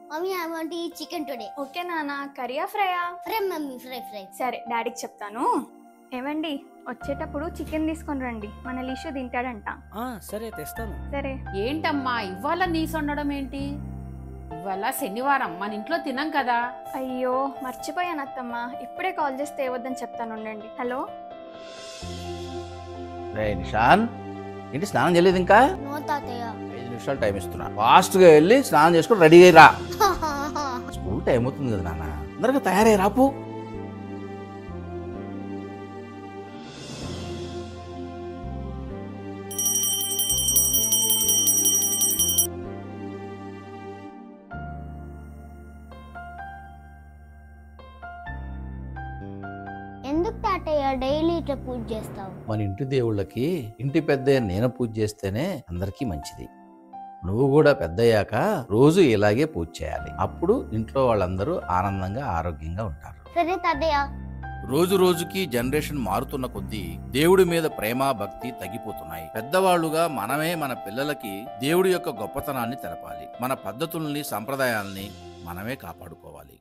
Mummy I want ఈ chicken today. Okay నాన్న, కర్రీయా ఫ్రైయా? Fry mummy, fry fry. సరే డాడీకి చెప్తాను. ఏమండి, వచ్చేటప్పుడు చికెన్ తీసుకొని రండి, మన లీషు తింటాడంట. సరే తెస్తాను. సరే. ఏంటమ్మా ఇవాళ నీసు వండడం ఏంటి? ఇవాళ శనివారం, మన ఇంట్లో తినం కదా. అయ్యో మర్చిపోయాను అత్తమ్మ, ఇప్పుడే కాల్ చేస్తే ఏవద్దని చెప్తాను, ఉండండి. హలో రే నిషాన్, ఏంటి స్నానం చేయలేదు ఇంకా? నో తాతయ్య. 5 నిమిషాలు టైం ఇస్తున్నా, ఫాస్ట్గా వెళ్ళి స్నానం చేసుకుని రెడీ అయ్యి రా. స్కూల్ టైం అవుతుంది కదా నాన్న, అందరికీ తయారై రాపు. ఎందుకు తాతయ్య డైలీ ఇట్లా పూజ చేస్తావు? మన ఇంటి దేవుళ్ళకి ఇంటి పెద్ద నేను పూజ చేస్తేనే అందరికీ మంచిది. నువ్వు కూడా పెద్దయ్యాక రోజు ఇలాగే పూజ చేయాలి. అప్పుడు ఇంట్లో వాళ్ళందరూ ఆనందంగా ఆరోగ్యంగా ఉంటారు. సరే తాతయ్య. రోజు రోజుకి జనరేషన్ మారుతున్న కొద్దీ దేవుడి మీద ప్రేమ భక్తి తగ్గిపోతున్నాయి. పెద్దవాళ్లుగా మనమే మన పిల్లలకి దేవుడి యొక్క గొప్పతనాన్ని తెలపాలి. మన పద్ధతుల్ని సంప్రదాయాల్ని మనమే కాపాడుకోవాలి.